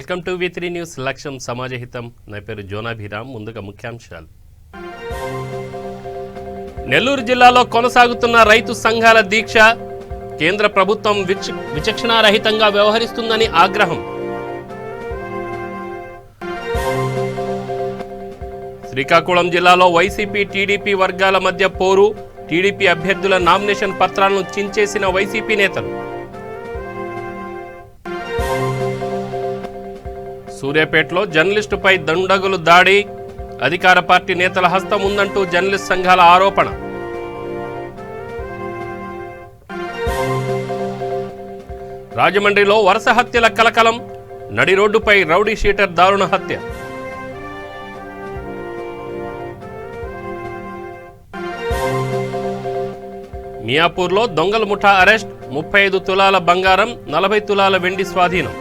Welcome to V3 news. లక్ష్యం సమాజహితం. నా పేరు జోనాభిరామ్. ముందుగా ముఖ్యాంశాలు. నెల్లూరు జిల్లాలో కొనసాగుతున్న రైతు సంఘాల దీక్ష. కేంద్ర ప్రభుత్వం విచక్షణారహితంగా వ్యవహరిస్తుందని ఆగ్రహం. శ్రీకాకుళం జిల్లాలో వైసీపీ టీడీపీ వర్గాల మధ్య పోరు. టీడీపీ అభ్యర్థుల నామినేషన్ పత్రాలను చించేసిన వైసీపీ నేతలు. సూర్యాపేటలో జర్నలిస్టుపై దుండగులు దాడి. అధికార పార్టీ నేతల హస్తం ఉందంటూ జర్నలిస్ట్ సంఘాల ఆరోపణ. రాజమండ్రిలో వరుస హత్యల కలకలం. నడి రోడ్డుపై రౌడీ షీటర్ దారుణ హత్య. మియాపూర్లో దొంగల ముఠా అరెస్ట్. 35 తులాల బంగారం, 40 తులాల వెండి స్వాధీనం.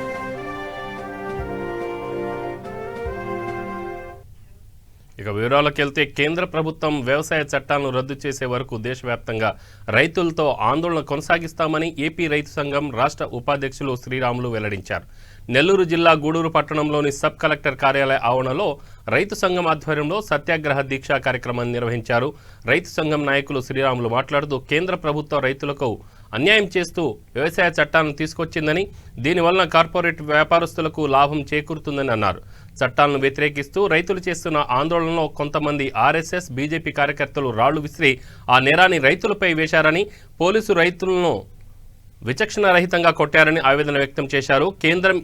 ఇక వివరాలకు వెళ్తే కేంద్ర ప్రభుత్వం వ్యవసాయ చట్టాలను రద్దు చేసే వరకు దేశవ్యాప్తంగా రైతులతో ఆందోళన కొనసాగిస్తామని ఏపీ రైతు సంఘం రాష్ట్ర ఉపాధ్యక్షులు శ్రీరాములు వెల్లడించారు. నెల్లూరు జిల్లా గూడూరు పట్టణంలోని సబ్ కలెక్టర్ కార్యాలయ ఆవరణలో రైతు సంఘం ఆధ్వర్యంలో సత్యాగ్రహ దీక్షా కార్యక్రమాన్ని నిర్వహించారు. రైతు సంఘం నాయకులు శ్రీరాములు మాట్లాడుతూ కేంద్ర ప్రభుత్వం రైతులకు అన్యాయం చేస్తూ వ్యవసాయ చట్టాలను తీసుకొచ్చిందని, దీనివలన కార్పొరేట్ వ్యాపారస్తులకు లాభం చేకూరుతుందని అన్నారు. చట్టాలను వ్యతిరేకిస్తూ రైతులు చేస్తున్న ఆందోళనలో కొంతమంది ఆర్ఎస్ఎస్, బీజేపీ కార్యకర్తలు రాళ్లు విసిరి ఆ నేరాన్ని రైతులపై వేశారని, పోలీసు రైతులను విచక్షణారహితంగా కొట్టారని ఆవేదన వ్యక్తం చేశారు. కేంద్రం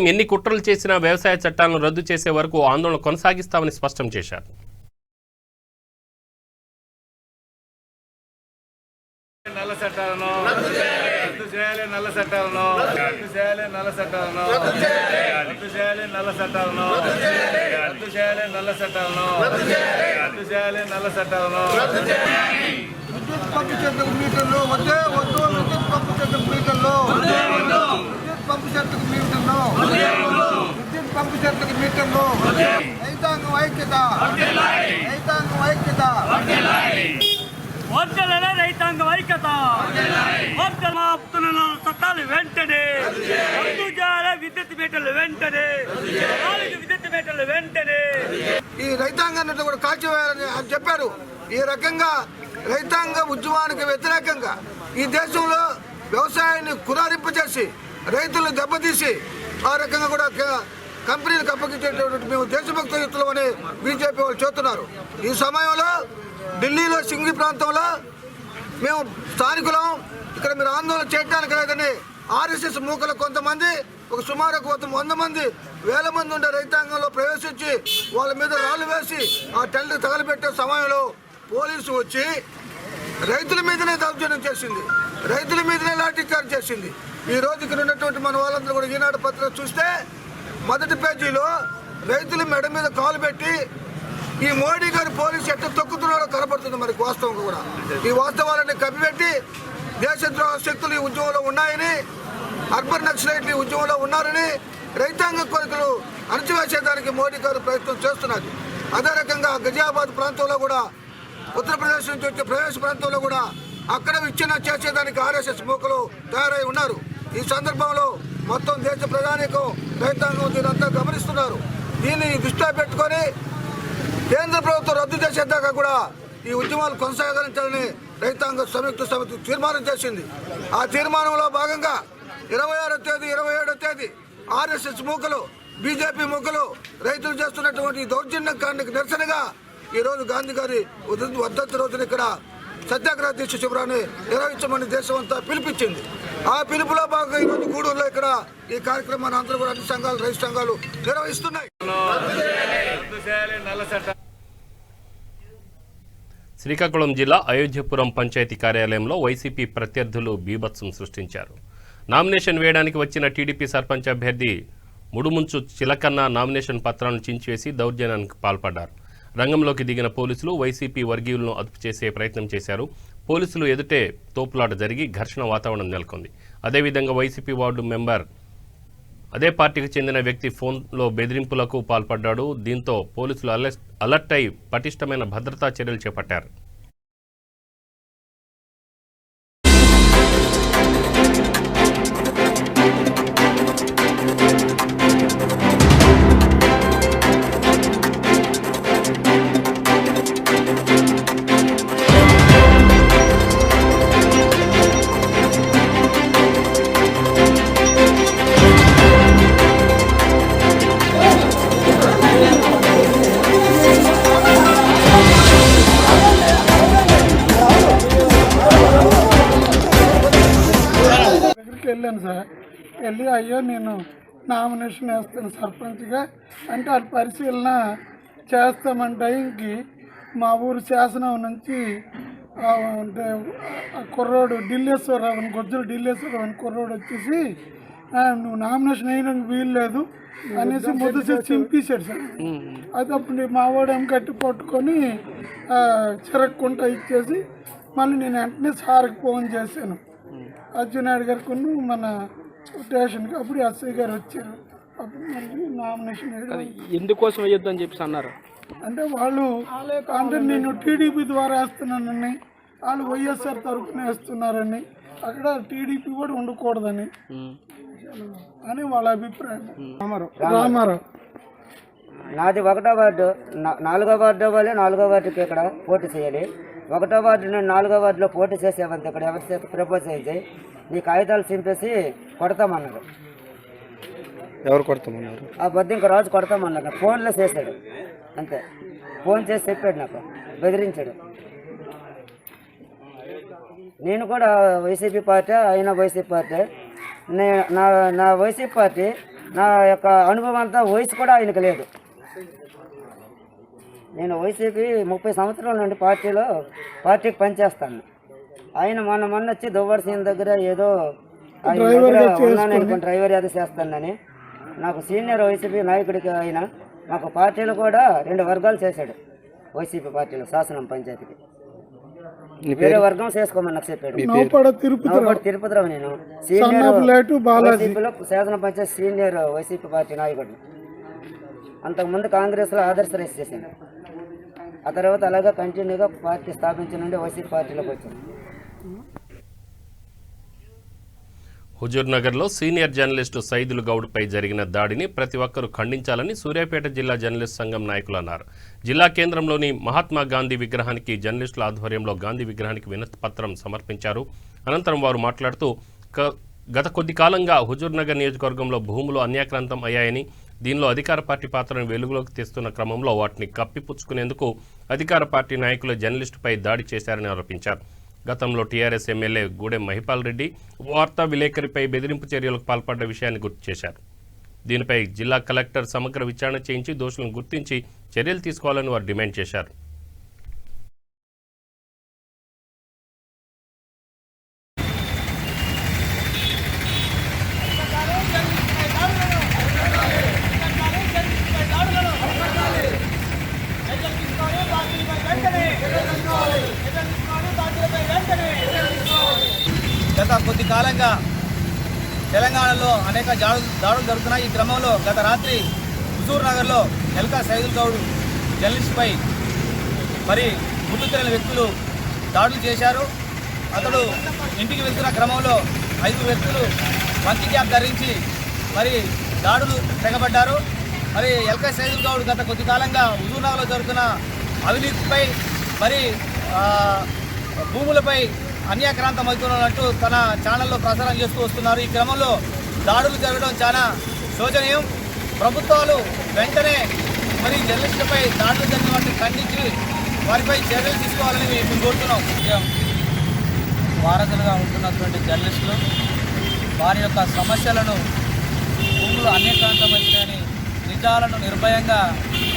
ఎన్ని కుట్రలు చేసినా వ్యవసాయ చట్టాలను రద్దు చేసే వరకు ఆందోళన కొనసాగిస్తామని స్పష్టం చేశారు. నల్ల చట్టాలను రద్దు చేయాలి, నల్ల చట్టాలను రద్దు చేయాలి, నల్ల చట్టాలను రద్దు చేయాలి, నల్ల చట్టాలను రద్దు చేయాలి, నల్ల చట్టాలను రద్దు చేయాలి, నల్ల చట్టాలను రద్దు చేయాలి. విద్యుత్ పంపు చెట్టుకు మీటర్లు వద్దే వద్దు. విద్యుత్ పంపు చెట్టుకు మీటర్లు విద్యుత్ పంపు చెట్టుకు మీటర్లు విద్యుత్ పంపు చెట్టుకు మీటర్లు. రైతాంగం ఐక్యత, రైతాంగం ఐక్యత, వర్గలనే రైతాంగం ఐక్యత. వర్గమాపుతున్న చట్టాలు వెంటనే రద్దు చేయాలి. విద్యుత్ మీటర్లు వెంటనే, విద్యుత్ మీటర్లు వెంటనే. ఈ రైతాంగాన్ని కూడా కాల్చివేయాలని అని చెప్పారు. ఈ రకంగా రైతాంగ ఉద్యమానికి వ్యతిరేకంగా ఈ దేశంలో వ్యవసాయాన్ని కురారింపచేసి రైతులను దెబ్బతీసి ఆ రకంగా కూడా కంపెనీలకు అప్పగించేటటువంటి మేము దేశభక్తులమని బీజేపీ వాళ్ళు చేస్తున్నారు. ఈ సమయంలో ఢిల్లీలో సింగి ప్రాంతంలో మేము స్థానికులం, ఇక్కడ మీరు ఆందోళన చేయడానికి లేదని ఆర్ఎస్ఎస్ మూకలు కొంతమంది, ఒక సుమారు 100 మంది, 1000 మంది ఉండే రైతాంగంలో ప్రవేశించి వాళ్ళ మీద రాళ్లు వేసి ఆ టెంట్ తగలబెట్టే సమయంలో పోలీసు వచ్చి రైతుల మీదనే దౌర్జన్యం చేసింది, రైతుల మీదనే లాఠీచార్జ్ చేసింది. ఈ రోజు ఇక్కడ ఉన్నటువంటి మన వాళ్ళందరూ కూడా ఈనాడు పత్రిక చూస్తే మొదటి పేజీలో రైతుల మెడ మీద కాలు పెట్టి ఈ మోడీ గారి పోలీసు ఎట్లా తొక్కుతున్నాడో కనపడుతుంది. మనకి వాస్తవం కూడా ఈ వాస్తవాలన్నీ కప్పిపెట్టి దేశద్రోహ శక్తులు ఈ ఉద్యమంలో ఉన్నాయని, అర్బన్ నక్సలైట్లు ఈ ఉద్యమంలో ఉన్నారని, రైతాంగ కోరికలు అణచివేసేదానికి మోడీ గారు ప్రయత్నం చేస్తున్నారు. అదే రకంగా గజియాబాద్ ప్రాంతంలో కూడా, ఉత్తరప్రదేశ్ నుంచి వచ్చే ప్రవేశ ప్రాంతంలో కూడా అక్కడ విచ్ఛిన్న చేసేదానికి ఆర్ఎస్ఎస్ మూకలు తయారై ఉన్నారు. ఈ సందర్భంలో మొత్తం దేశ ప్రజానీకం, రైతాంగం దీనంతా గమనిస్తున్నారు. దీన్ని దృష్టిలో పెట్టుకొని కేంద్ర ప్రభుత్వం రద్దు చేసేదాకా కూడా ఈ ఉద్యమాలు కొనసాగించాలని రైతాంగ సంయుక్త సమితి తీర్మానం చేసింది. ఆ తీర్మానంలో భాగంగా 26వ తేదీ, 27వ తేదీ ఆర్ఎస్ఎస్ మూకలు, బీజేపీ మూకలు రైతులు చేస్తున్నటువంటి దౌర్జన్యానికి నిరసనగా ఈరోజు గాంధీ గారి వర్ధంతి రోజున ఇక్కడ సత్యాగ్రహ దీక్ష శిబిరాన్ని నిర్వహించమని దేశం అంతా పిలిపించింది. ఆ పిలుపులో భాగంగా ఈరోజు గూడూరులో ఇక్కడ ఈ కార్యక్రమాన్ని అందరూ కూడా అన్ని సంఘాలు, రైతు సంఘాలు నిర్వహిస్తున్నాయి. శ్రీకాకుళం జిల్లా అయోధ్యపురం పంచాయతీ కార్యాలయంలో వైసీపీ ప్రత్యర్థులు బీభత్సం సృష్టించారు. నామినేషన్ వేయడానికి వచ్చిన టీడీపీ సర్పంచ్ అభ్యర్థి ముడుముంచు చిలకన్న నామినేషన్ పత్రాలను చించివేసి దౌర్జన్యానికి పాల్పడ్డారు. రంగంలోకి దిగిన పోలీసులు వైసీపీ వర్గీయులను అదుపు చేసే ప్రయత్నం చేశారు. పోలీసులు ఎదుటే తోపులాట జరిగి ఘర్షణ వాతావరణం నెలకొంది. అదేవిధంగా వైసీపీ వార్డు మెంబర్ అదే పార్టీకి చెందిన వ్యక్తి ఫోన్లో బెదిరింపులకు పాల్పడ్డాడు. దీంతో పోలీసులు అలర్ట్ అయి పటిష్టమైన భద్రతా చర్యలు చేపట్టారు. నామినేషన్ వేస్తాను సర్పంచ్గా అంటే అది పరిశీలన చేస్తామని టైంకి మా ఊరు శాసనం నుంచి అంటే కుర్రోడు ఢిల్లేశ్వరరావు అని గొజ్జల ఢిల్లేశ్వరరావు అని కుర్రోడు వచ్చేసి నువ్వు నామినేషన్ వేయడానికి వీలు లేదు అనేసి మొదటి చింపేశాడు సార్. అయితే అప్పుడు మా వాడు కట్టి పట్టుకొని చిరక్కుంటా ఇచ్చేసి మళ్ళీ నేను వెంటనే సార్కి ఫోన్ చేశాను అర్జునాయుడు గారికి మన స్టేషన్కి. అప్పుడు ఎస్ఐ గారు వచ్చారు. అప్పుడు మళ్ళీ నామినేషన్ ఎందుకోసం వేయొద్దు అని చెప్పి అన్నారు. అంటే వాళ్ళు అంటే నేను టీడీపీ ద్వారా వేస్తున్నానని వాళ్ళు వైఎస్ఆర్ తరఫున వేస్తున్నారని అక్కడ టీడీపీ కూడా ఉండకూడదని అని వాళ్ళ అభిప్రాయం. రామారావు నాది 1వ వార్డు 4వ వార్డు అవ్వాలి. 4వ వార్డుకి ఇక్కడ పోటీ చేయాలి. 1వ వార్డు నేను 4వ వార్డులో పోటీ చేసేవంత ఇక్కడ ఎవరి ప్రపోజ్ అయితే నీ కాగితాలు చింపేసి కొడతామన్నారు. ఎవరు కొడతామన్నారు? ఆ బొద్దింక రాజు కొడతామన్నారు. ఫోన్లో చేశాడు అంతే. ఫోన్ చేసి చెప్పాడు, నాకు బెదిరించాడు. నేను కూడా వైసీపీ పార్టీ, అయినా వైసీపీ పార్టీ. నా వైసీపీ పార్టీ నా యొక్క అనుభవం అంతా వయసు కూడా ఆయనకు లేదు. నేను వైసీపీ 30 సంవత్సరాల నుండి పార్టీకి పనిచేస్తాను. ఆయన మొన్న వచ్చి దువ్వాడ సీన్ దగ్గర ఏదో ఉన్నాను అనుకుని డ్రైవర్ ఏదో చేస్తానని నాకు సీనియర్ వైసీపీ నాయకుడికి ఆయన మాకు పార్టీలు కూడా 2 వర్గాలు చేశాడు. వైసీపీ పార్టీలో శాసనం పంచాయతీకి వేరే వర్గం చేసుకోమని నాకు చెప్పాడు. తిరుపతిరావు నేను వైసీపీలో శాసన పంచాయతీ సీనియర్ వైసీపీ పార్టీ నాయకుడు. అంతకుముందు కాంగ్రెస్లో ఆదర్శ రైస్ చేశాను. ఆ తర్వాత అలాగే కంటిన్యూగా పార్టీ స్థాపించిన నుండి వైసీపీ పార్టీలోకి వచ్చాను. హుజూర్నగర్లో సీనియర్ జర్నలిస్టు సైదులు గౌడ్పై జరిగిన దాడిని ప్రతి ఒక్కరూ ఖండించాలని సూర్యాపేట జిల్లా జర్నలిస్ట్ సంఘం నాయకులు అన్నారు. జిల్లా కేంద్రంలోని మహాత్మా గాంధీ విగ్రహానికి జర్నలిస్టుల ఆధ్వర్యంలో గాంధీ విగ్రహానికి వినతి పత్రం సమర్పించారు. అనంతరం వారు మాట్లాడుతూ గత కొద్ది కాలంగా హుజూర్నగర్ నియోజకవర్గంలో భూములు అన్యాక్రాంతం అయ్యాయని, దీనిలో అధికార పార్టీ పాత్రను వెలుగులోకి తెస్తున్న క్రమంలో వాటిని కప్పిపుచ్చుకునేందుకు అధికార పార్టీ నాయకులు జర్నలిస్టుపై దాడి చేశారని ఆరోపించారు. గతంలో టీఆర్ఎస్ ఎమ్మెల్యే గూడెం మహిపాల్ రెడ్డి వార్తా విలేకరిపై బెదిరింపు చర్యలకు పాల్పడ్డ విషయాన్ని గుర్తు చేశారు. దీనిపై జిల్లా కలెక్టర్ సమగ్ర విచారణ చేయించి దోషులను గుర్తించి చర్యలు తీసుకోవాలని వారు డిమాండ్ చేశారు. గత కొద్ది కాలంగా తెలంగాణలో అనేక దాడులు జరుగుతున్నాయి. ఈ క్రమంలో గత రాత్రి హుజూర్నగర్లో ఎల్కా సైదుల్ గౌడ్ జర్నలిస్టుపై మరి గుర్తు తెలియని వ్యక్తులు దాడులు చేశారు. అతడు ఇంటికి వెళ్తున్న క్రమంలో 5 వ్యక్తులు మంకీ క్యాప్ ధరించి మరి దాడులు తెగబడ్డారు. మరి ఎల్కా సైదుల్ గౌడ్ గత కొద్ది కాలంగా హుజూర్నగర్లో జరుగుతున్న అవినీతిపై మరి భూములపై అన్యాక్రాంతం అవుతున్నట్టు తన ఛానల్లో ప్రసారం చేస్తూ వస్తున్నారు. ఈ క్రమంలో దాడులు జరగడం చాలా శోచనీయం. ప్రభుత్వాలు వెంటనే మరి జర్నలిస్టులపై దాడులు జరిగిన వాటిని ఖండించి వారిపై చర్యలు తీసుకోవాలని మేము కోరుతున్నాం. వారధులుగా ఉంటున్నటువంటి జర్నలిస్టులు వారి యొక్క సమస్యలను భూములు అన్యాక్రాంతమైనాయని నిజాలను నిర్భయంగా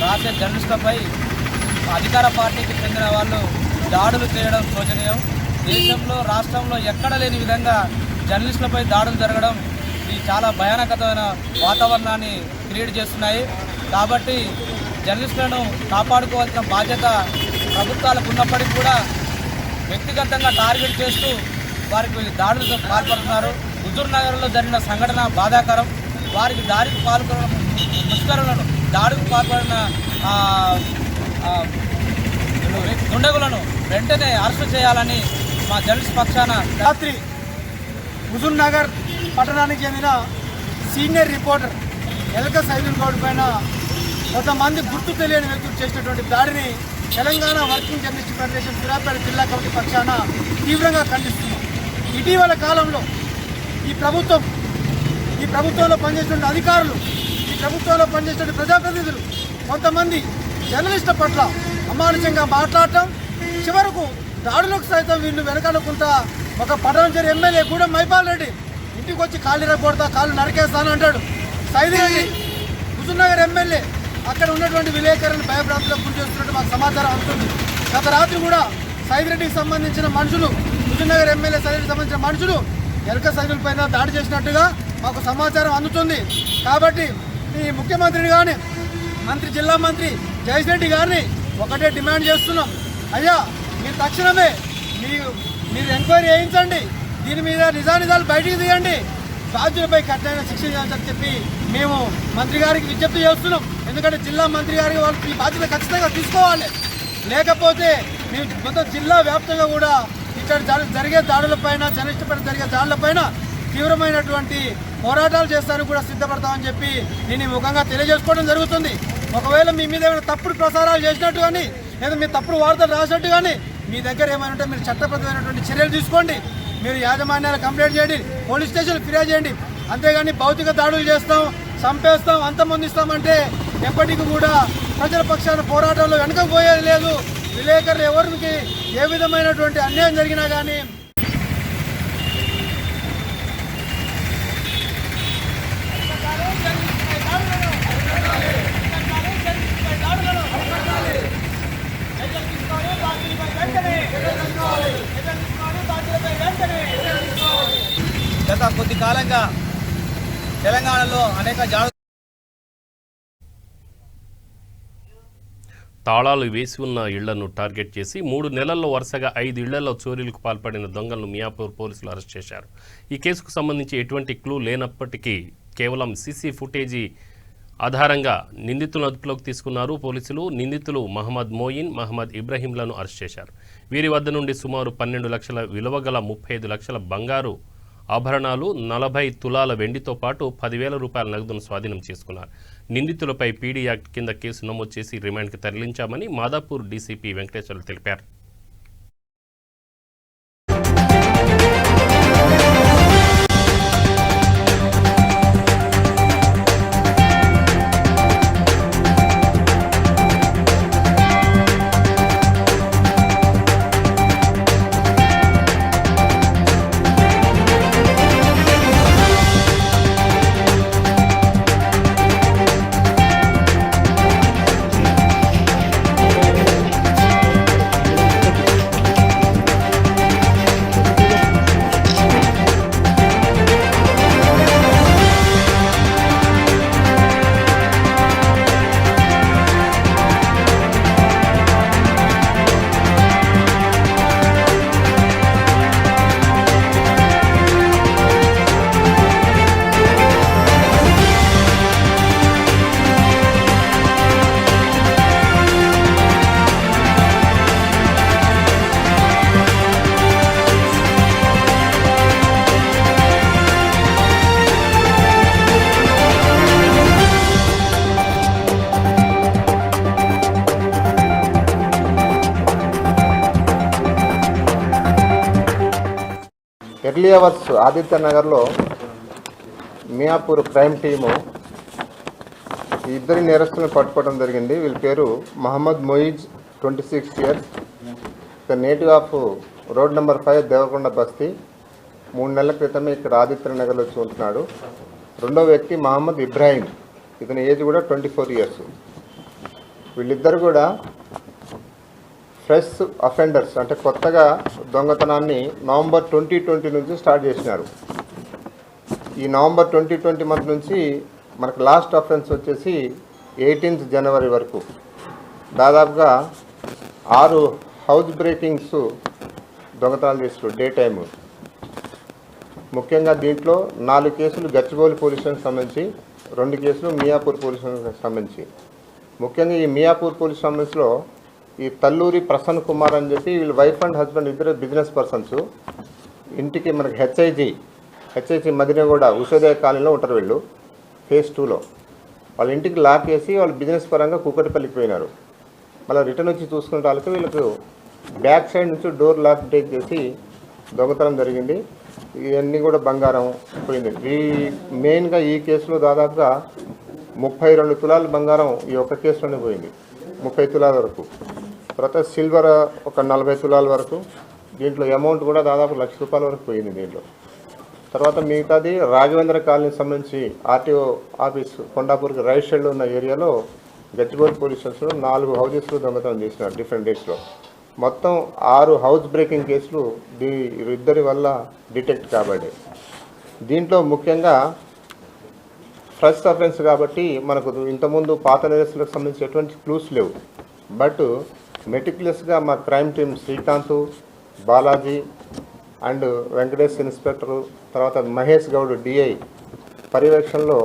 రాసే జర్నలిస్టులపై అధికార పార్టీకి చెందిన వాళ్ళు దాడులు చేయడం శోచనీయం. దేశంలో రాష్ట్రంలో ఎక్కడ లేని విధంగా జర్నలిస్టులపై దాడులు జరగడం ఇది చాలా భయానకమైన వాతావరణాన్ని క్రియేట్ చేస్తున్నాయి. కాబట్టి జర్నలిస్టులను కాపాడుకోవాల్సిన బాధ్యత ప్రభుత్వాలకు ఉన్నప్పటికీ కూడా వ్యక్తిగతంగా టార్గెట్ చేస్తూ వారికి దాడులకు పాల్పడుతున్నారు. హుజూర్నగర్లో జరిగిన సంఘటన బాధాకరం. వారికి దాడికి పాల్పడిన ముష్కరులను దాడికి పాల్పడిన దుండగులను వెంటనే అరెస్టు చేయాలని మా జర్నలిస్ట్ పక్షాన రాత్రి హుజూర్నగర్ పట్టణానికి చెందిన సీనియర్ రిపోర్టర్ ఎల్కా సైదుల్ గౌడ్ పైన కొంతమంది గుర్తు తెలియని వ్యక్తులు చేసినటువంటి దాడిని Telangana working journalist federation Suryapet జిల్లా కమిటీ పక్షాన తీవ్రంగా ఖండిస్తున్నాం. ఇటీవల కాలంలో ఈ ప్రభుత్వంలో పనిచేస్తున్న అధికారులు, ఈ ప్రభుత్వంలో పనిచేస్తున్న ప్రజాప్రతినిధులు కొంతమంది జర్నలిస్టుల పట్ల అమానుషంగా మాట్లాడటం, చివరకు దాడులకు సైతం వీళ్ళు వెనకనుకుంటా ఒక పట్టణంచేరి ఎమ్మెల్యే గూడెం మహిపాల్ రెడ్డి ఇంటికి వచ్చి కాళ్ళు ఇరగొడతా, కాళ్ళు నరికేస్తాను అంటాడు. సైదిరెడ్డి హుజూర్నగర్ ఎమ్మెల్యే అక్కడ ఉన్నటువంటి విలేకరులను భయభ్రాంతులకు గురి చేస్తున్నట్టు మాకు సమాచారం అందుతుంది. గత రాత్రి కూడా సైదిరెడ్డికి సంబంధించిన మనుషులు, హుజూర్నగర్ ఎమ్మెల్యే సైదిరెడ్డికి సంబంధించిన మనుషులు ఎలక సైదులపైన దాడి చేసినట్టుగా మాకు సమాచారం అందుతుంది. కాబట్టి ఈ ముఖ్యమంత్రిని కానీ జిల్లా మంత్రి జయశ్రెడ్డి గారిని ఒకటే డిమాండ్ చేస్తున్నాం. అయ్యా, మీరు తక్షణమే మీరు ఎంక్వైరీ చేయించండి, దీని మీద నిజానిజాలు బయటికి తీయండి, బాధ్యులపై కఠినమైన శిక్ష చేయాలని చెప్పి మేము మంత్రి గారికి విజ్ఞప్తి చేస్తున్నాం. ఎందుకంటే జిల్లా మంత్రి గారికి వాళ్ళు ఈ బాధ్యత ఖచ్చితంగా తీసుకోవాలి. లేకపోతే మేము మొత్తం జిల్లా వ్యాప్తంగా కూడా ఇక్కడ జరిగే దాడులపైన, జర్నలిస్టులపైన జరిగే దాడులపైన తీవ్రమైనటువంటి పోరాటాలు చేస్తానికి కూడా సిద్ధపడతామని చెప్పి నేను ఈ ముఖంగా తెలియజేసుకోవడం జరుగుతుంది. ఒకవేళ మీ మీద ఏమైనా తప్పుడు ప్రసారాలు చేసినట్టు కానీ, లేదా మీ తప్పుడు వార్తలు రాసినట్టు కానీ మీ దగ్గర ఏమైనా ఉంటే మీరు చట్టబద్ధమైనటువంటి చర్యలు తీసుకోండి. మీరు యాజమాన్యాలు కంప్లైంట్ చేయండి, పోలీస్ స్టేషన్లు ఫిర్యాదు చేయండి. అంతేగాని భౌతిక దాడులు చేస్తాం, చంపేస్తాం, అంతమొందిస్తామంటే ఎప్పటికీ కూడా ప్రజల పక్షాన పోరాటంలో వెనకపోయేది లేదు. విలేకరులు ఎవరికి ఏ విధమైనటువంటి అన్యాయం జరిగినా కానీ గత కొద్ది కాలంగా తెలంగాణలో అనేక తాళాలు వేసి ఉన్న ఇళ్లను టార్గెట్ చేసి 3 నెలల్లో వరుసగా 5 ఇళ్లలో చోరీలకు పాల్పడిన దొంగలను మియాపూర్ పోలీసులు అరెస్ట్ చేశారు. ఈ కేసుకు సంబంధించి ఎటువంటి క్లూ లేనప్పటికీ కేవలం సీసీ ఫుటేజీ ఆధారంగా నిందితులను అదుపులోకి తీసుకున్నారు పోలీసులు. నిందితులు మహమ్మద్ మోయిన్, మహమ్మద్ ఇబ్రహీంలను అరెస్ట్ చేశారు. వీరి వద్ద నుండి సుమారు 12 లక్షల విలువ గల 35 లక్షల బంగారు ఆభరణాలు, 40 తులాల వెండితో పాటు 10,000 రూపాయల నగదును స్వాధీనం చేసుకున్నారు. నిందితులపై పీడీ యాక్ట్ కింద కేసు నమోదు చేసి రిమాండ్కి తరలించామని మాదాపూర్ డీసీపీ వెంకటేశ్వర్లు తెలిపారు. ఎర్లీ అవర్స్ ఆదిత్య నగర్లో మియాపూర్ క్రైమ్ టీము ఈ ఇద్దరి నేరస్తులను పట్టుకోవడం జరిగింది. వీళ్ళ పేరు Mohammed Moiz 26 years, the native of road number 5 Devakonda Basti. 3 నెలల క్రితమే ఇక్కడ ఆదిత్య నగర్లో వచ్చి ఉంటున్నాడు. రెండో వ్యక్తి మహమ్మద్ ఇబ్రాహీం, ఇతని ఏజ్ కూడా 24 ఇయర్స్. వీళ్ళిద్దరు కూడా ఫ్రెష్ అఫెండర్స్, అంటే కొత్తగా దొంగతనాన్ని నవంబర్ 2020 నుంచి స్టార్ట్ చేసినారు. ఈ నవంబర్ 2020 మంత్ నుంచి మనకు లాస్ట్ అఫెన్స్ వచ్చేసి 18th జనవరి వరకు దాదాపుగా 6 హౌస్ బ్రేకింగ్స్ దొంగతనాలు చేస్తారు డే టైము. ముఖ్యంగా దీంట్లో 4 కేసులు గచ్చిబౌలి పోలీస్ స్టేషన్కి సంబంధించి, 2 కేసులు మియాపూర్ పోలీస్ స్టేషన్కి సంబంధించి. ముఖ్యంగా ఈ మియాపూర్ పోలీస్ స్టేషన్స్లో ఈ తల్లూరి ప్రసన్న కుమార్ అని చెప్పి వీళ్ళు వైఫ్ అండ్ హస్బెండ్ ఇద్దరు బిజినెస్ పర్సన్స్. ఇంటికి మనకి హెచ్ఐజీ మదినగూడ ఉషోదయ కాలనీలో ఉంటారు వీళ్ళు, ఫేజ్ 2లో. వాళ్ళ ఇంటికి లాక్ వేసి వాళ్ళు బిజినెస్ పరంగా కూకటిపల్లికి పోయినారు. మళ్ళీ రిటర్న్ వచ్చి చూసుకునే వాళ్ళకి వీళ్ళకు బ్యాక్ సైడ్ నుంచి డోర్ లాక్ బ్రేక్ చేసి దొంగతనం జరిగింది. ఇవన్నీ కూడా బంగారం పోయింది. మెయిన్గా ఈ కేసులో దాదాపుగా 32 తులాల బంగారం ఈ ఒక్క కేసులోనే పోయింది, 30 తులాల వరకు. తర్వాత సిల్వర్ ఒక 40 తులాల వరకు. దీంట్లో అమౌంట్ కూడా దాదాపు 1,00,000 రూపాయల వరకు పోయింది దీంట్లో. తర్వాత మిగతాది రాఘవేంద్ర కాలనీకి సంబంధించి ఆర్టీఓ ఆఫీస్ కొండాపూర్కి రైట్ సైడ్లో ఉన్న ఏరియాలో గచ్చిబౌలి పోలీస్ స్టేషన్లో 4 హౌజెస్లు దొంగతనం చేసినారు డిఫరెంట్ డేస్లో. మొత్తం 6 హౌస్ బ్రేకింగ్ కేసులు ఇద్దరి వల్ల డిటెక్ట్ కాబడ్డాయి. దీంట్లో ముఖ్యంగా ఫస్ట్ అఫెన్స్ కాబట్టి మనకు ఇంతకుముందు పాత నేరస్తులకు సంబంధించి ఎటువంటి క్లూస్ లేవు. బట్ మెటిక్యులస్గా మా crime team Srikanth, Balaji and Venkatesh inspector, తర్వాత మహేష్ గౌడ్ డిఐ పర్యవేక్షణలో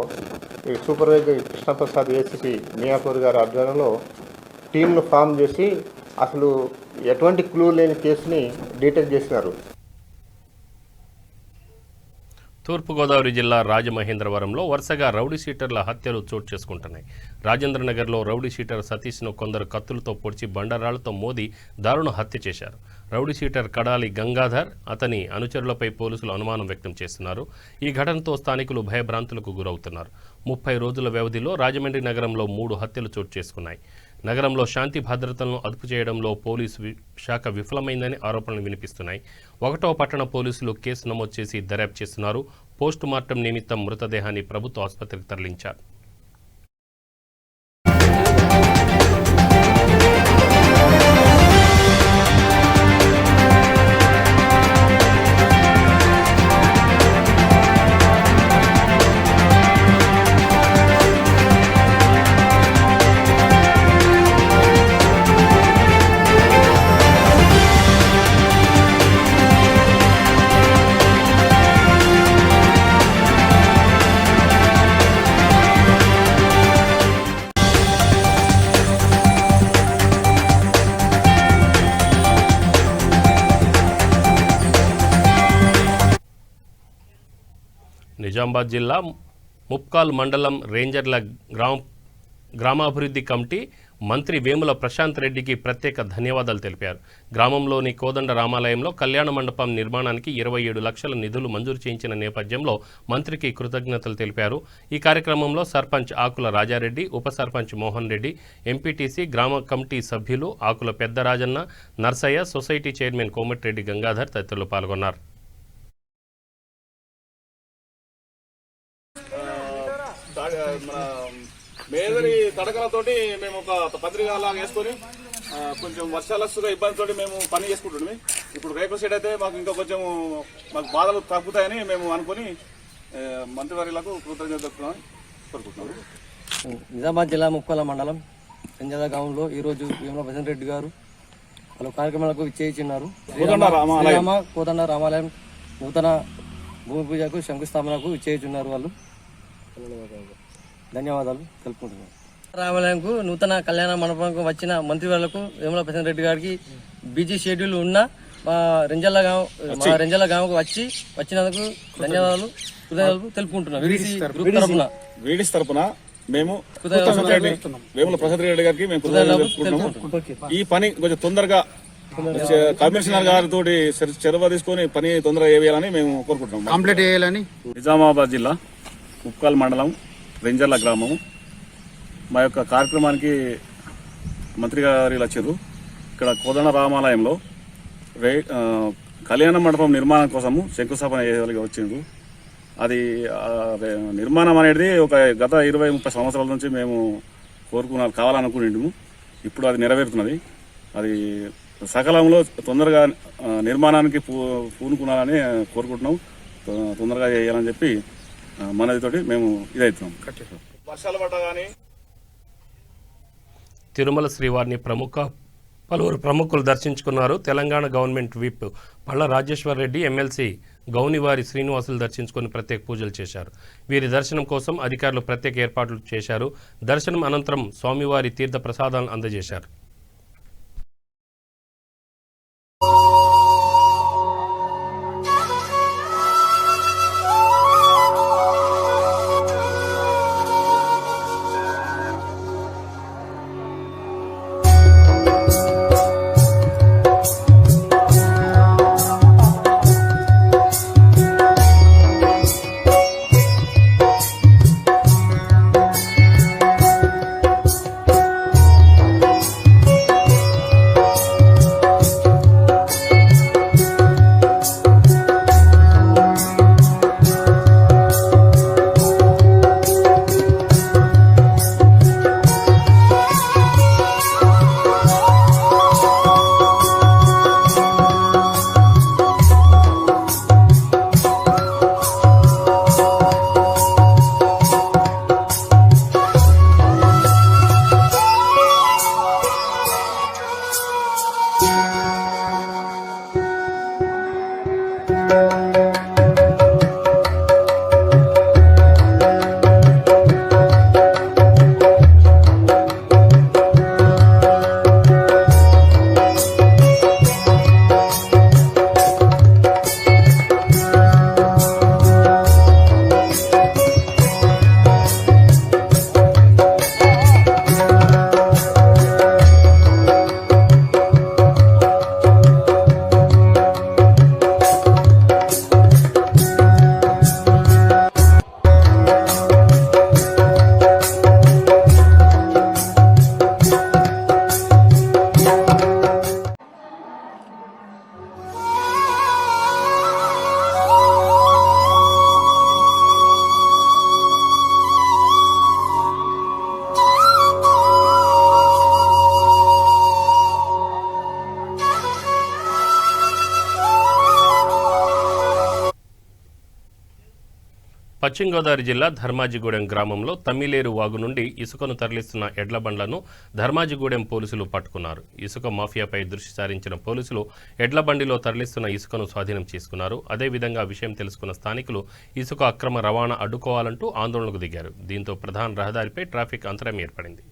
ఈ సూపర్వైజర్ కృష్ణప్రసాద్ ఏసీపీ మియాపూర్ గారి ఆధ్వర్యంలో టీంను ఫామ్ చేసి అసలు ఎటువంటి క్లూ లేని కేసుని డిటెక్ట్ చేసినారు. తూర్పుగోదావరి జిల్లా రాజమహేంద్రవరంలో వరుసగా రౌడీ షీటర్ల హత్యలు చోటు చేసుకుంటున్నాయి. రాజేంద్రనగర్లో రౌడీ షీటర్ సతీష్ను కొందరు కత్తులతో పొడిచి బండరాళ్లతో మోది దారుణ హత్య చేశారు. రౌడీ షీటర్ కడాలి గంగాధర్, అతని అనుచరులపై పోలీసులు అనుమానం వ్యక్తం చేస్తున్నారు. ఈ ఘటనతో స్థానికులు భయభ్రాంతులకు గురవుతున్నారు. 30 రోజుల వ్యవధిలో రాజమండ్రి నగరంలో 3 హత్యలు చోటు చేసుకున్నాయి. నగరంలో శాంతి భద్రతలను అదుపు చేయడంలో పోలీసు శాఖ విఫలమైందని ఆరోపణలు వినిపిస్తున్నాయి. 1వ పట్టణ పోలీసులు కేసు నమోదు చేసి దర్యాప్తు చేస్తున్నారు. పోస్టు మార్టం నిమిత్తం మృతదేహాన్ని ప్రభుత్వ ఆసుపత్రికి తరలించారు. నిజామాబాద్ జిల్లా ముప్కాల్ మండలం రేంజర్ల గ్రామాభివృద్ధి కమిటీ మంత్రి వేముల ప్రశాంత్ రెడ్డికి ప్రత్యేక ధన్యవాదాలు తెలిపారు. గ్రామంలోని కోదండ రామాలయంలో కళ్యాణ మండపం నిర్మాణానికి 27 లక్షల నిధులు మంజూరు చేయించిన నేపథ్యంలో మంత్రికి కృతజ్ఞతలు తెలిపారు. ఈ కార్యక్రమంలో సర్పంచ్ ఆకుల రాజారెడ్డి, ఉప సర్పంచ్ మోహన్ రెడ్డి, ఎంపీటీసీ, గ్రామ కమిటీ సభ్యులు ఆకుల పెద్దరాజన్న, నర్సయ్య, సొసైటీ చైర్మన్ కోమటిరెడ్డి గంగాధర్ తదితరులు పాల్గొన్నారు. మన మేదరి తడకలతోటి మేము ఒక పత్రిక లాగా వేసుకొని కొంచెం వర్షాలస్తుగా ఇబ్బందితో మేము పని చేసుకుంటుండే. ఇప్పుడు రేకుల షెడ్ అయితే మాకు ఇంకా కొంచెం మాకు బాధలు తగ్గుతాయని మేము అనుకుని మంత్రివర్యులకు కృతజ్ఞతలు కోరుకుంటున్నాము. నిజామాబాద్ జిల్లా ముప్కాల మండలం పెంజల గ్రామంలో ఈరోజు వేముల ప్రశాంత్ రెడ్డి గారు పలు కార్యక్రమాలకు విచ్చేయించినారు. కోదండ రామాలయం నూతన భూమి పూజకు శంకుస్థాపనకు విచ్చేయించున్నారు. వాళ్ళు ధన్యవాదాలు తెలుపుకుంటున్నారు. రామాలయంకు నూతన కళ్యాణ మండపంకు వచ్చిన మంత్రివర్యులకు వేముల ప్రశాంత్ రెడ్డి గారికి బిజీ షెడ్యూల్ ఉన్న మా రెంజల్ల గ్రామంకు వచ్చినందుకు ధన్యవాదాలు కృతజ్ఞతలు తెలుపుకుంటున్నాం. వీడిస్ తరపున మేము వేముల ప్రశాంత్ రెడ్డి గారికి మేము తెలుపుకుంటున్నాము. ఈ పని కొంచెం తొందరగా కమిషనర్ గారితో చొరవ తీసుకొని పని తొందరగా వేయాలని మేము కోరుకుంటున్నాం. కంప్లీట్ చేయాలని. నిజామాబాద్ జిల్లా ముప్కాల్ మండలం రెంజర్ల గ్రామము మా యొక్క కార్యక్రమానికి మంత్రి గారు వచ్చారు. ఇక్కడ కోదండ రామాలయంలో కళ్యాణ మండపం నిర్మాణం కోసము శంకుస్థాపన చేయగలిగి వచ్చిండ్రు. అది నిర్మాణం అనేది ఒక గత 20-30 సంవత్సరాల నుంచి మేము కావాలనుకునేము. ఇప్పుడు అది నెరవేరుతున్నది. అది సకాలంలో తొందరగా నిర్మాణానికి పూనుకున్నారని కోరుకుంటున్నాం. తొందరగా చేయాలని చెప్పి మనదితోటి మేము ఇదవుతున్నాం. వర్షాలు పడ్డా కానీ తిరుమల శ్రీవారిని పలువురు ప్రముఖులు దర్శించుకున్నారు. తెలంగాణ గవర్నమెంట్ విప్ పళ్ళ రాజేశ్వర్ రెడ్డి, ఎమ్మెల్సీ గౌనివారి శ్రీనివాసులు దర్శించుకుని ప్రత్యేక పూజలు చేశారు. వీరి దర్శనం కోసం అధికారులు ప్రత్యేక ఏర్పాట్లు చేశారు. దర్శనం అనంతరం స్వామివారి తీర్థ ప్రసాదాలను అందజేశారు. పశ్చిమ గోదావరి జిల్లా ధర్మాజిగూడెం గ్రామంలో తమ్మిలేరు వాగు నుండి ఇసుకను తరలిస్తున్న ఎడ్ల బండ్లను ధర్మాజిగూడెం పోలీసులు పట్టుకున్నారు. ఇసుక మాఫియాపై దృష్టి సారించిన పోలీసులు ఎడ్ల బండిలో తరలిస్తున్న ఇసుకను స్వాధీనం చేసుకున్నారు. అదేవిధంగా విషయం తెలుసుకున్న స్థానికులు ఇసుక అక్రమ రవాణా అడ్డుకోవాలంటూ ఆందోళనకు దిగారు. దీంతో ప్రధాన రహదారిపై ట్రాఫిక్ అంతరం ఏర్పడింది.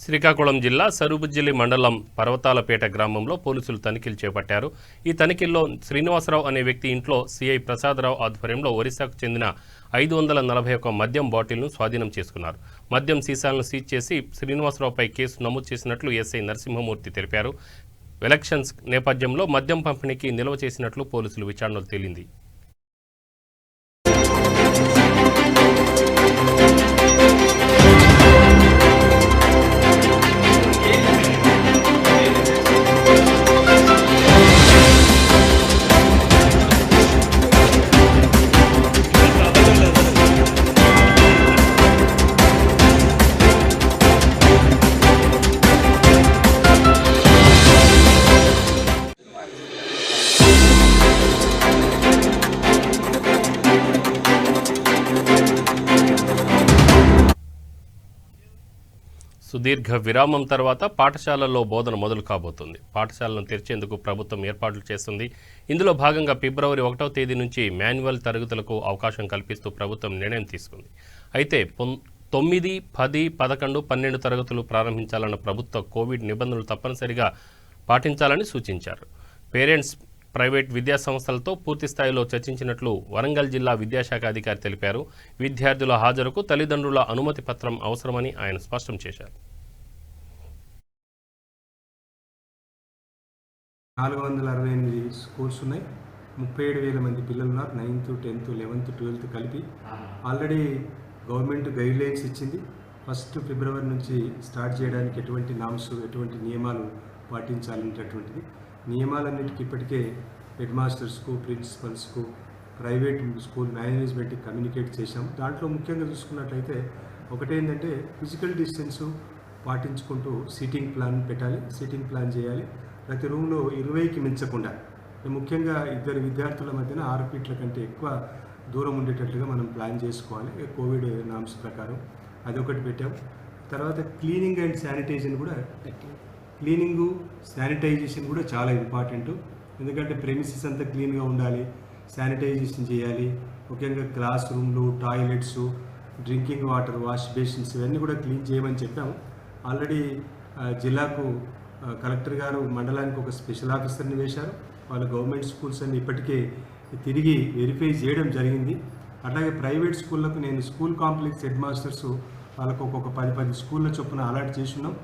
శ్రీకాకుళం జిల్లా సరుబుజ్జిలి మండలం పర్వతాలపేట గ్రామంలో పోలీసులు తనిఖీలు చేపట్టారు. ఈ తనిఖీల్లో శ్రీనివాసరావు అనే వ్యక్తి ఇంట్లో సిఐ ప్రసాదరావు ఆధ్వర్యంలో ఒరిస్సాకు చెందిన 541 మద్యం బాటిల్ను స్వాధీనం చేసుకున్నారు. మద్యం సీసాలను సీజ్ చేసి శ్రీనివాసరావుపై కేసు నమోదు చేసినట్లు ఎస్ఐ నరసింహమూర్తి తెలిపారు. ఎలక్షన్స్ నేపథ్యంలో మద్యం పంపిణీకి నిల్వ చేసినట్లు పోలీసులు విచారణలో తేలింది. సుదీర్ఘ విరామం తర్వాత పాఠశాలల్లో బోధన మొదలు కాబోతుంది. పాఠశాలను తెరిచేందుకు ప్రభుత్వం ఏర్పాట్లు చేస్తుంది. ఇందులో భాగంగా ఫిబ్రవరి 1వ తేదీ నుంచి మాన్యువల్ తరగతులకు అవకాశం కల్పిస్తూ ప్రభుత్వం నిర్ణయం తీసుకుంది. అయితే 9, 10, 11, 12 తరగతులు ప్రారంభించాలన్న ప్రభుత్వ కోవిడ్ నిబంధనలు తప్పనిసరిగా పాటించాలని సూచించారు. పేరెంట్స్ ప్రైవేట్ విద్యా సంస్థలతో పూర్తి స్థాయిలో చర్చించినట్లు వరంగల్ జిల్లా విద్యాశాఖ అధికారి తెలిపారు. విద్యార్థుల హాజరుకు తల్లిదండ్రుల అనుమతి పత్రం అవసరమని ఆయన స్పష్టం చేశారు. 468 స్కూల్స్ ఉన్నాయి. 37,000 మంది పిల్లలు ఉన్నారు. 9th, 10th, 11th, 12th కలిపి. ఆల్రెడీ గవర్నమెంట్ గైడ్ లైన్స్ ఇచ్చింది. 1st ఫిబ్రవరి నుంచి స్టార్ట్ చేయడానికి ఎటువంటి నామ్స్, ఎటువంటి నియమాలు పాటించాలనేటటువంటిది. నియమాలన్నిటికీ ఇప్పటికే హెడ్ మాస్టర్స్కు, ప్రిన్సిపల్స్కు, ప్రైవేట్ స్కూల్ మేనేజ్మెంట్కి కమ్యూనికేట్ చేశాం. దాంట్లో ముఖ్యంగా చూసుకున్నట్లయితే ఒకటేంటంటే ఫిజికల్ డిస్టెన్సు పాటించుకుంటూ సీటింగ్ ప్లాన్ పెట్టాలి, సీటింగ్ ప్లాన్ చేయాలి. ప్రతి రూమ్లో 20కి మించకుండా, ముఖ్యంగా 2 విద్యార్థుల మధ్యన 6 ఫీట్ల కంటే ఎక్కువ దూరం ఉండేటట్లుగా మనం ప్లాన్ చేసుకోవాలి కోవిడ్ నామ్స్ ప్రకారం. అదొకటి పెట్టాం. తర్వాత క్లీనింగ్ అండ్ శానిటైజేషన్ కూడా క్లీనింగు, శానిటైజేషన్ కూడా చాలా ఇంపార్టెంట్. ఎందుకంటే ప్రెమిసెస్ అంతా క్లీన్గా ఉండాలి, శానిటైజేషన్ చేయాలి. ముఖ్యంగా క్లాస్ రూమ్లు, toilets, drinking water, wash basins ఇవన్నీ కూడా క్లీన్ చేయమని చెప్పాము. ఆల్రెడీ జిల్లాకు కలెక్టర్ గారు మండలానికి ఒక స్పెషల్ ఆఫీసర్ని వేశారు. వాళ్ళ గవర్నమెంట్ స్కూల్స్ అన్ని ఇప్పటికే తిరిగి వెరిఫై చేయడం జరిగింది. అట్లాగే ప్రైవేట్ స్కూళ్ళకు నేను స్కూల్ కాంప్లెక్స్ హెడ్ మాస్టర్స్ వాళ్ళకు ఒక్కొక్క 10 స్కూళ్ళ చొప్పున అలాట్ చేస్తున్నాం.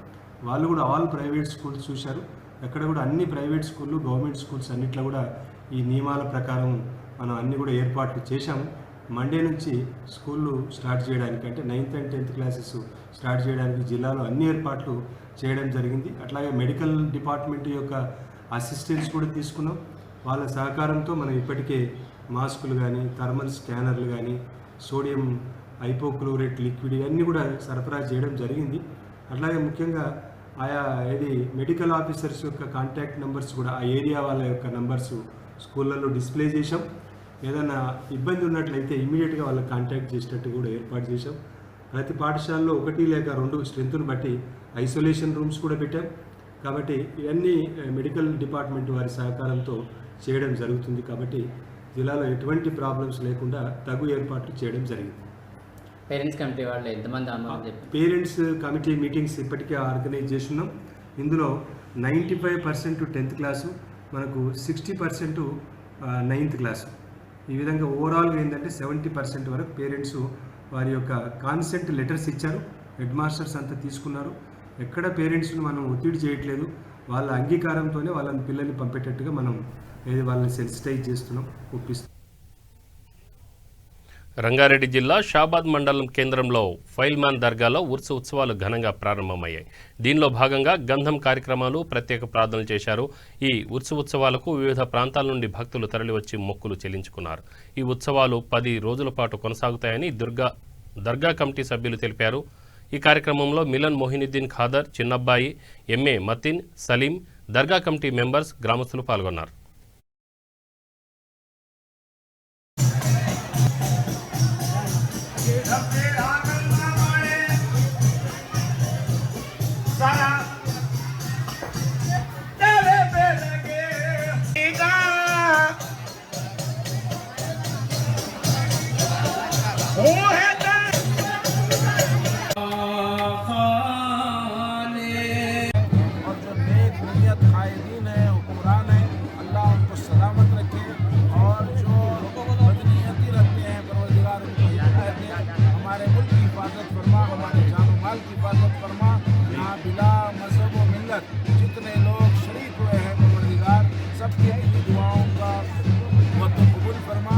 వాళ్ళు కూడా ఆల్ ప్రైవేట్ స్కూల్స్ చూశారు. ఎక్కడ కూడా అన్ని ప్రైవేట్ స్కూళ్ళు, గవర్నమెంట్ స్కూల్స్ అన్నిట్లో కూడా ఈ నియమాల ప్రకారం మనం అన్ని కూడా ఏర్పాట్లు చేశాము. మండే నుంచి స్కూళ్ళు స్టార్ట్ చేయడానికి, అంటే 9th and 10th classes start చేయడానికి జిల్లాలో అన్ని ఏర్పాట్లు చేయడం జరిగింది. అట్లాగే మెడికల్ డిపార్ట్మెంట్ యొక్క అసిస్టెన్స్ కూడా తీసుకున్నాం. వాళ్ళ సహకారంతో మనం ఇప్పటికే మాస్కులు కానీ, థర్మల్ స్కానర్లు కానీ, సోడియం హైపోక్లోరైట్ లిక్విడ్ ఇవన్నీ కూడా సరఫరా చేయడం జరిగింది. అట్లాగే ముఖ్యంగా ఆయా మెడికల్ ఆఫీసర్స్ యొక్క కాంటాక్ట్ నెంబర్స్ కూడా, ఆ ఏరియా వాళ్ళ యొక్క నెంబర్స్ స్కూళ్ళల్లో డిస్ప్లే చేశాం. ఏదైనా ఇబ్బంది ఉన్నట్లయితే ఇమీడియట్గా వాళ్ళకి కాంటాక్ట్ చేసేటట్టు కూడా ఏర్పాటు చేశాం. ప్రతి పాఠశాలలో 1 లేక 2 స్ట్రెంత్ను బట్టి ఐసోలేషన్ రూమ్స్ కూడా పెట్టాం. కాబట్టి ఇవన్నీ మెడికల్ డిపార్ట్మెంట్ వారి సహకారంతో చేయడం జరుగుతుంది. కాబట్టి జిల్లాలో ఎటువంటి ప్రాబ్లమ్స్ లేకుండా తగు ఏర్పాట్లు చేయడం జరిగింది. పేరెంట్స్ కమిటీ వాళ్ళు ఎంతమంది పేరెంట్స్ కమిటీ మీటింగ్స్ ఇప్పటికే ఆర్గనైజ్ చేస్తున్నాం. ఇందులో 95% 10th క్లాసు, మనకు 60% 9th క్లాసు. ఈ విధంగా ఓవరాల్గా ఏంటంటే 70% వరకు పేరెంట్స్ వారి యొక్క కాన్సెంట్ లెటర్స్ ఇచ్చారు. హెడ్ మాస్టర్స్ అంతా తీసుకున్నారు. ఎక్కడ పేరెంట్స్ను మనం ఒత్తిడి చేయట్లేదు. వాళ్ళ అంగీకారంతోనే వాళ్ళని పిల్లల్ని పంపేటట్టుగా మనం వాళ్ళని సెన్సిటైజ్ చేస్తున్నాం, ఒప్పిస్తున్నాం. రంగారెడ్డి జిల్లా షాబాద్ మండలం కేంద్రంలో ఫైల్మాన్ దర్గాలో ఉర్సు ఉత్సవాలు ఘనంగా ప్రారంభమయ్యాయి. దీనిలో భాగంగా గంధం కార్యక్రమాలు, ప్రత్యేక ప్రార్థనలు చేశారు. ఈ ఉర్సు ఉత్సవాలకు వివిధ ప్రాంతాల నుండి భక్తులు తరలివచ్చి మొక్కులు చెల్లించుకున్నారు. ఈ ఉత్సవాలు 10 రోజుల పాటు కొనసాగుతాయని దర్గా కమిటీ సభ్యులు తెలిపారు. ఈ కార్యక్రమంలో మిలన్ మొహినుద్దీన్ ఖాదర్, చిన్నబ్బాయి, ఎంఏ మతిన్, సలీం, దర్గా కమిటీ మెంబర్స్, గ్రామస్తులు పాల్గొన్నారు. जितने लोग शरीक हुए हैं परवरदिगार सबकी दुआओं का कबूल फरमा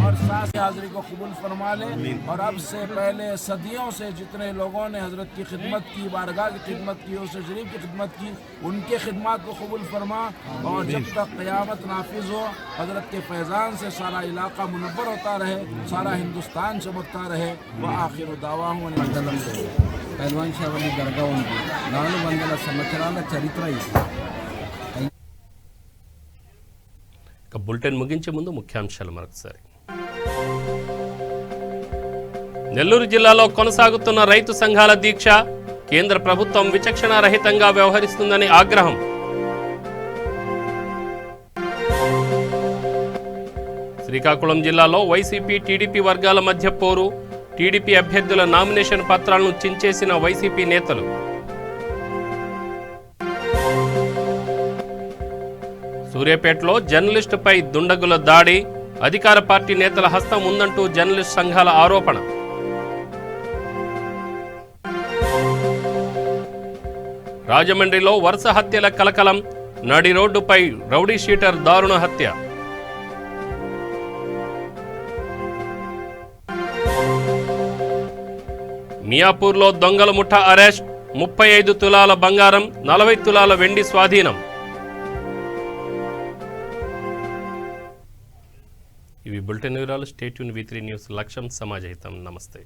और साथ हाजिरी को कबूल फरमा ले। और अब से पहले सदियों से जितने लोगों ने हजरत की खिदमत की, बारगाह की खिदमत की, उस शरीफ की खिदमत की, उनके खिदमत को कबूल फरमा। और जब तक क़यामत नाफिज हो हजरत के फैज़ान से सारा इलाका मुनव्वर होता रहे, सारा हिंदुस्तान चमकता रहे। वह आखिर दावाहूं పైల్వాన్ షావలి దర్గా ఉంది. 400 సంవత్సరాల చరిత్ర ఇది. బులెటిన్ ముగించే ముందు ముఖ్యాంశాలు మరొకసారి. నెల్లూరు జిల్లాలో కొనసాగుతున్న రైతు సంఘాల దీక్ష, కేంద్ర ప్రభుత్వం విచక్షణారహితంగా వ్యవహరిస్తుందని ఆగ్రహం. శ్రీకాకుళం జిల్లాలో వైసీపీ టీడీపీ వర్గాల మధ్య పోరు, టీడీపీ అభ్యర్థుల నామినేషన్ పత్రాలను చించేసిన వైసీపీ నేతలు. సూర్యాపేటలో జర్నలిస్టుపై దుండగుల దాడి, అధికార పార్టీ నేతల హస్తం ఉందంటూ జర్నలిస్ట్ సంఘాల ఆరోపణ. రాజమండ్రిలో వరుస హత్యల కలకలం, నడి రోడ్డుపై రౌడీ షీటర్ దారుణ హత్య. మియాపూర్లో దొంగల ముఠా అరెస్ట్, 35 తులాల బంగారం, 40 తులాల వెండి స్వాధీనం. ఇవి బులెటిన్ వివరాలు. Stay tune V3 news. లక్ష్యం సమాజహితం. నమస్తే.